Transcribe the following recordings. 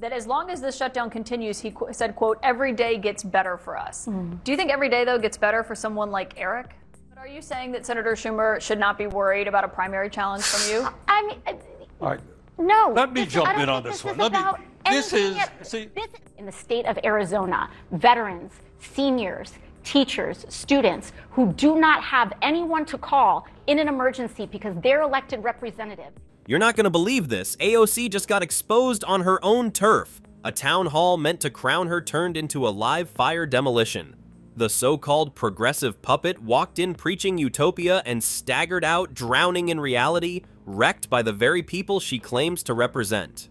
that as long as this shutdown continues, he said, quote, every day gets better for us. Do you think every day, though, gets better for someone like Eric? But are you saying that Senator Schumer should not be worried about a primary challenge from you? I mean, All right. no. Let me jump in on this one. In the state of Arizona, veterans, seniors, teachers, students who do not have anyone to call in an emergency because they're elected representative. You're not going to believe this. AOC just got exposed on her own turf. A town hall meant to crown her turned into a live fire demolition. The so-called progressive puppet walked in preaching utopia and staggered out, drowning in reality, wrecked by the very people she claims to represent.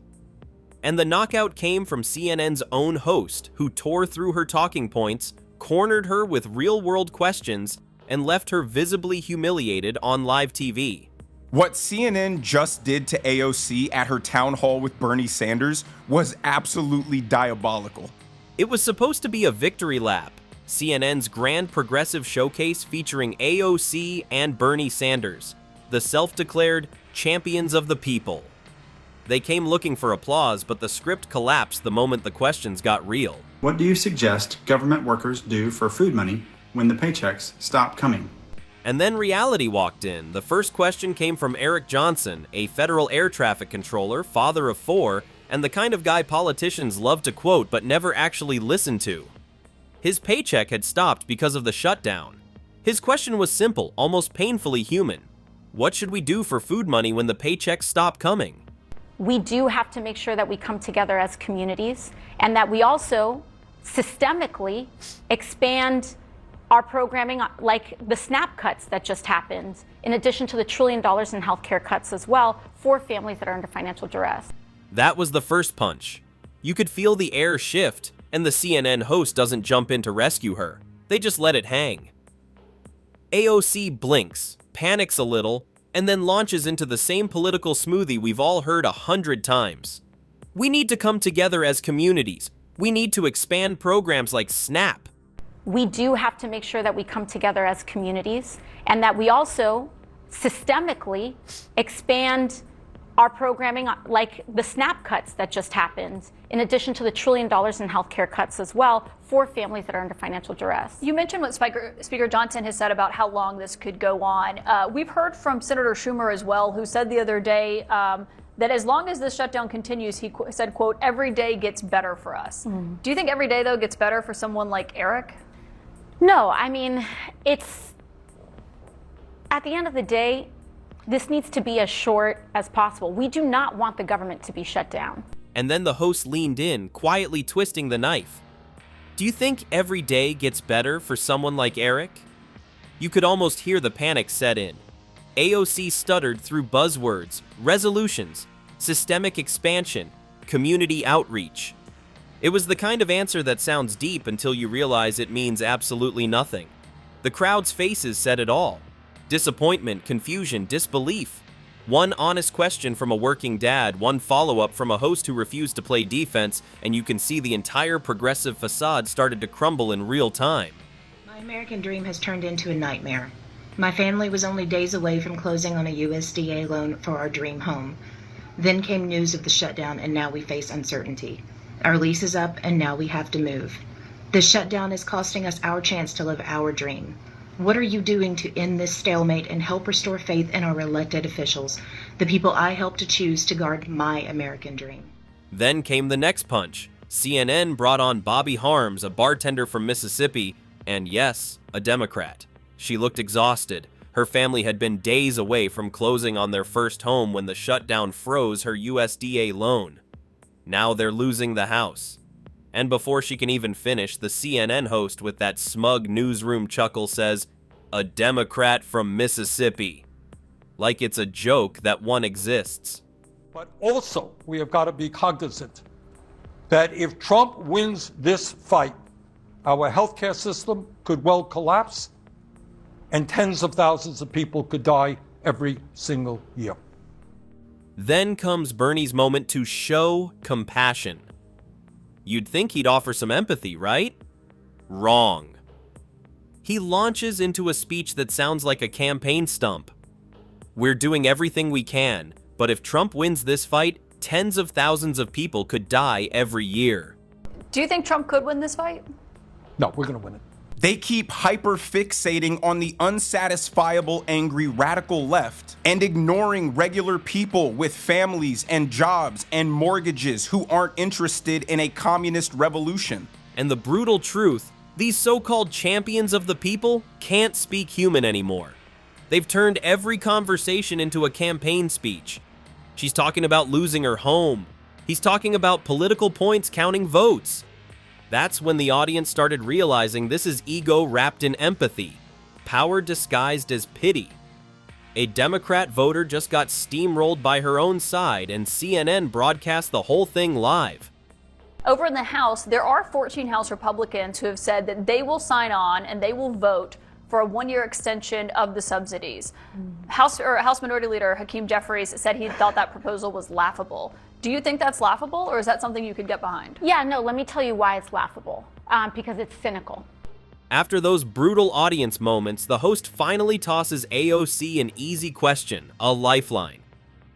And the knockout came from CNN's own host, who tore through her talking points, cornered her with real-world questions, and left her visibly humiliated on live TV. What CNN just did to AOC at her town hall with Bernie Sanders was absolutely diabolical. It was supposed to be a victory lap, CNN's grand progressive showcase featuring AOC and Bernie Sanders, the self-declared champions of the people. They came looking for applause, but the script collapsed the moment the questions got real. What do you suggest government workers do for food money when the paychecks stop coming? And then reality walked in. The first question came from Eric Johnson, a federal air traffic controller, father of 4, and the kind of guy politicians love to quote but never actually listen to. His paycheck had stopped because of the shutdown. His question was simple, almost painfully human. What should we do for food money when the paychecks stop coming? We do have to make sure that we come together as communities and that we also systemically expand our programming, like the SNAP cuts that just happened, in addition to the $1 trillion in healthcare cuts as well for families that are under financial duress. That was the first punch. You could feel the air shift, and the CNN host doesn't jump in to rescue her. They just let it hang. AOC blinks, panics a little, and then launches into the same political smoothie we've all heard 100 times. We need to come together as communities. We need to expand programs like SNAP. We do have to make sure that we come together as communities and that we also systemically expand our programming, like the SNAP cuts that just happened, in addition to the $1 trillion in healthcare cuts as well for families that are under financial duress. You mentioned what Speaker Johnson has said about how long this could go on. We've heard from Senator Schumer as well, who said the other day that as long as this shutdown continues, he said, quote, every day gets better for us. Do you think every day, though, gets better for someone like Eric? No, I mean, it's, at the end of the day, this needs to be as short as possible. We do not want the government to be shut down. And then the host leaned in, quietly twisting the knife. Do you think every day gets better for someone like Eric? You could almost hear the panic set in. AOC stuttered through buzzwords, resolutions, systemic expansion, community outreach. It was the kind of answer that sounds deep until you realize it means absolutely nothing. The crowd's faces said it all. Disappointment, confusion, disbelief. One honest question from a working dad, one follow-up from a host who refused to play defense, and you can see the entire progressive facade started to crumble in real time. My American dream has turned into a nightmare. My family was only days away from closing on a USDA loan for our dream home. Then came news of the shutdown, and now we face uncertainty. Our lease is up, and now we have to move. The shutdown is costing us our chance to live our dream. What are you doing to end this stalemate and help restore faith in our elected officials, the people I helped to choose to guard my American dream? Then came the next punch. CNN brought on Bobby Harms, a bartender from Mississippi, and yes, a Democrat. She looked exhausted. Her family had been days away from closing on their first home when the shutdown froze her USDA loan. Now they're losing the house. And before she can even finish, the CNN host with that smug newsroom chuckle says, "A Democrat from Mississippi." Like it's a joke that one exists. But also, we have got to be cognizant that if Trump wins this fight, our healthcare system could well collapse and tens of thousands of people could die every single year. Then comes Bernie's moment to show compassion. You'd think he'd offer some empathy, right? Wrong. He launches into a speech that sounds like a campaign stump. We're doing everything we can, but if Trump wins this fight, tens of thousands of people could die every year. Do you think Trump could win this fight? No, we're going to win it. They keep hyper-fixating on the unsatisfiable, angry radical left and ignoring regular people with families and jobs and mortgages who aren't interested in a communist revolution. And the brutal truth, these so-called champions of the people can't speak human anymore. They've turned every conversation into a campaign speech. She's talking about losing her home. He's talking about political points counting votes. That's when the audience started realizing this is ego wrapped in empathy, power disguised as pity. A Democrat voter just got steamrolled by her own side, and CNN broadcast the whole thing live. Over in the House, there are 14 House Republicans who have said that they will sign on and they will vote for a one-year extension of the subsidies. House Minority Leader Hakeem Jeffries said he thought that proposal was laughable. Do you think that's laughable, or is that something you could get behind? Yeah, no, let me tell you why it's laughable. Because it's cynical. After those brutal audience moments, the host finally tosses AOC an easy question, a lifeline.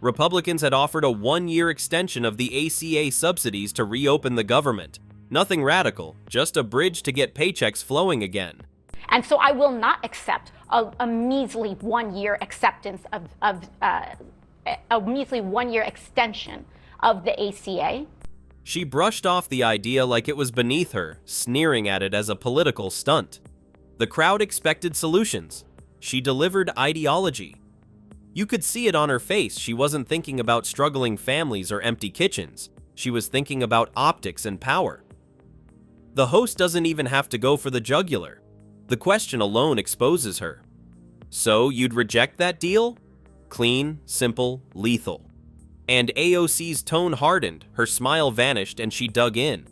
Republicans had offered a one-year extension of the ACA subsidies to reopen the government. Nothing radical, just a bridge to get paychecks flowing again. And so I will not accept a measly one-year acceptance a measly one-year extension of the ACA. She brushed off the idea like it was beneath her, sneering at it as a political stunt. The crowd expected solutions. She delivered ideology. You could see it on her face. She wasn't thinking about struggling families or empty kitchens. She was thinking about optics and power. The host doesn't even have to go for the jugular. The question alone exposes her. So you'd reject that deal? Clean, simple, lethal. And AOC's tone hardened, her smile vanished, and she dug in.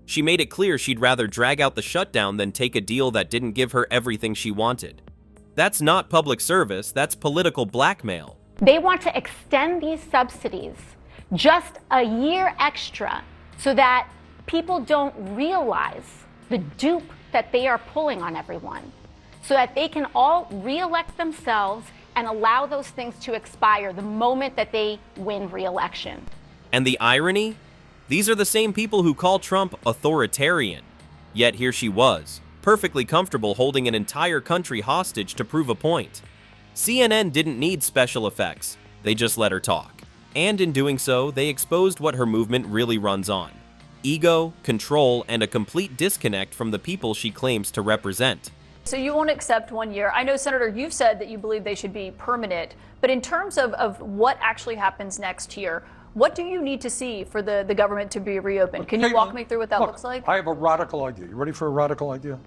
She made it clear she'd rather drag out the shutdown than take a deal that didn't give her everything she wanted. That's not public service, that's political blackmail. They want to extend these subsidies just a year extra so that people don't realize the dupe that they are pulling on everyone, so that they can all re-elect themselves and allow those things to expire the moment that they win re-election. And the irony? These are the same people who call Trump authoritarian. Yet here she was, perfectly comfortable holding an entire country hostage to prove a point. CNN didn't need special effects, they just let her talk. And in doing so, they exposed what her movement really runs on: ego, control, and a complete disconnect from the people she claims to represent. So you won't accept 1 year. I know, Senator, you've said that you believe they should be permanent, but in terms of what actually happens next year, what do you need to see for the government to be reopened? Can you walk me through what that looks like? I have a radical idea. You ready for a radical idea?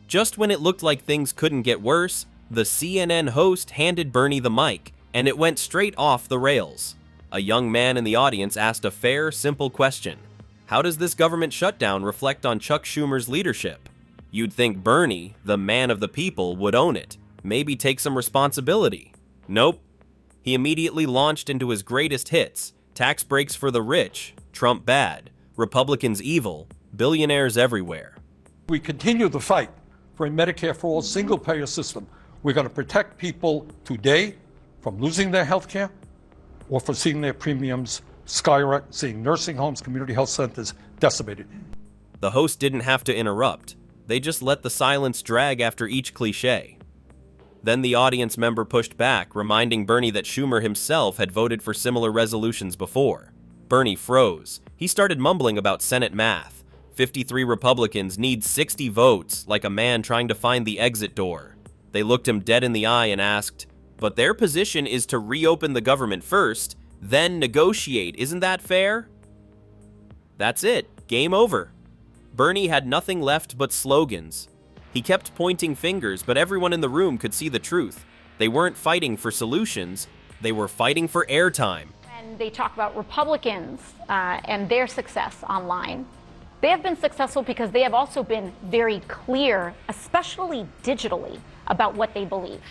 Just when it looked like things couldn't get worse, the CNN host handed Bernie the mic, and it went straight off the rails. A young man in the audience asked a fair, simple question. How does this government shutdown reflect on Chuck Schumer's leadership? You'd think Bernie, the man of the people, would own it, maybe take some responsibility. Nope. He immediately launched into his greatest hits: tax breaks for the rich, Trump bad, Republicans evil, billionaires everywhere. We continue the fight for a Medicare for All single-payer system. We're going to protect people today from losing their health care or for seeing their premiums skyrocket, seeing nursing homes, community health centers decimated. The host didn't have to interrupt. They just let the silence drag after each cliche. Then the audience member pushed back, reminding Bernie that Schumer himself had voted for similar resolutions before. Bernie froze. He started mumbling about Senate math. 53 Republicans need 60 votes, like a man trying to find the exit door. They looked him dead in the eye and asked, "But their position is to reopen the government first, then negotiate. Isn't that fair?" That's it. Game over. Bernie had nothing left but slogans. He kept pointing fingers, but everyone in the room could see the truth. They weren't fighting for solutions, they were fighting for airtime. When they talk about Republicans and their success online, they have been successful because they have also been very clear, especially digitally, about what they believe.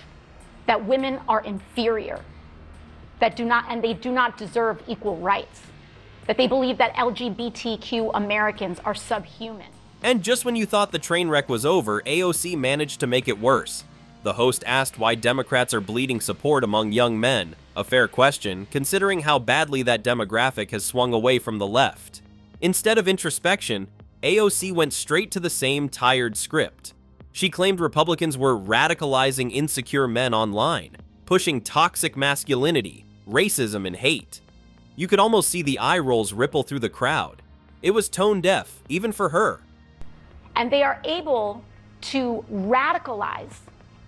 That women are inferior, they do not deserve equal rights, that they believe that LGBTQ Americans are subhuman. And just when you thought the train wreck was over, AOC managed to make it worse. The host asked why Democrats are bleeding support among young men, a fair question considering how badly that demographic has swung away from the left. Instead of introspection, AOC went straight to the same tired script. She claimed Republicans were radicalizing insecure men online, pushing toxic masculinity, racism, and hate. You could almost see the eye rolls ripple through the crowd. It was tone deaf, even for her. And they are able to radicalize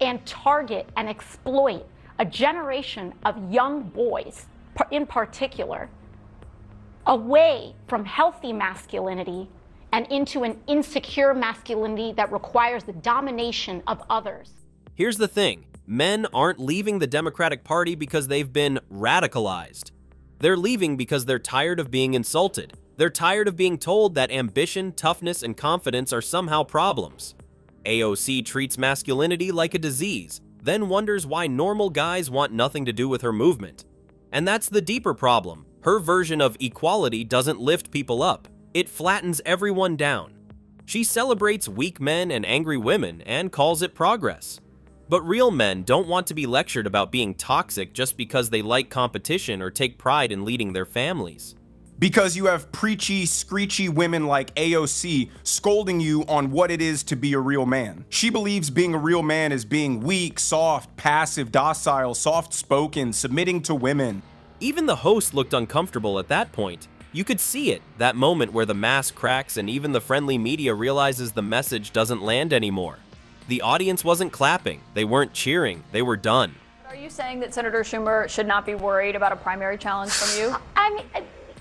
and target and exploit a generation of young boys, in particular, away from healthy masculinity and into an insecure masculinity that requires the domination of others. Here's the thing. Men aren't leaving the Democratic Party because they've been radicalized. They're leaving because they're tired of being insulted. They're tired of being told that ambition, toughness, and confidence are somehow problems. AOC treats masculinity like a disease, then wonders why normal guys want nothing to do with her movement. And that's the deeper problem. Her version of equality doesn't lift people up. It flattens everyone down. She celebrates weak men and angry women and calls it progress. But real men don't want to be lectured about being toxic just because they like competition or take pride in leading their families. Because you have preachy, screechy women like AOC scolding you on what it is to be a real man. She believes being a real man is being weak, soft, passive, docile, soft-spoken, submitting to women. Even the host looked uncomfortable at that point. You could see it, that moment where the mask cracks and even the friendly media realizes the message doesn't land anymore. The audience wasn't clapping, they weren't cheering, they were done. Are you saying that Senator Schumer should not be worried about a primary challenge from you? I mean,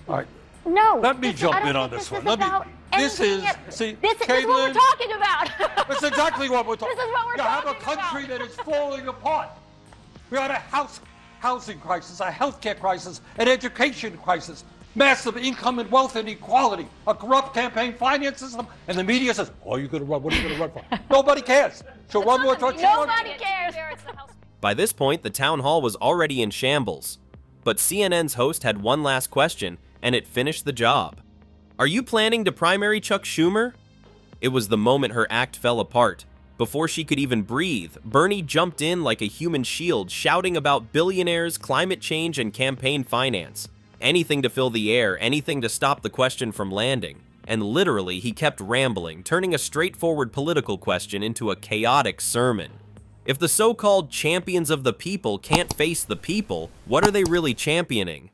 All right. no. Let me jump I don't in on think this this one. is about This is, anything see, this is what we're Caitlin, talking about. That's exactly what we're talking This is what we're You have a talking country about. that is falling apart. We had a housing crisis, a healthcare crisis, an education crisis, massive income and wealth inequality, a corrupt campaign finance system, and the media says, oh, you're going to run. What are you going to run for? Nobody cares. She'll run what she wants. Nobody cares. By this point, the town hall was already in shambles. But CNN's host had one last question, and it finished the job. Are you planning to primary Chuck Schumer? It was the moment her act fell apart. Before she could even breathe, Bernie jumped in like a human shield, shouting about billionaires, climate change, and campaign finance. Anything to fill the air, anything to stop the question from landing. And literally, he kept rambling, turning a straightforward political question into a chaotic sermon. If the so-called champions of the people can't face the people, what are they really championing?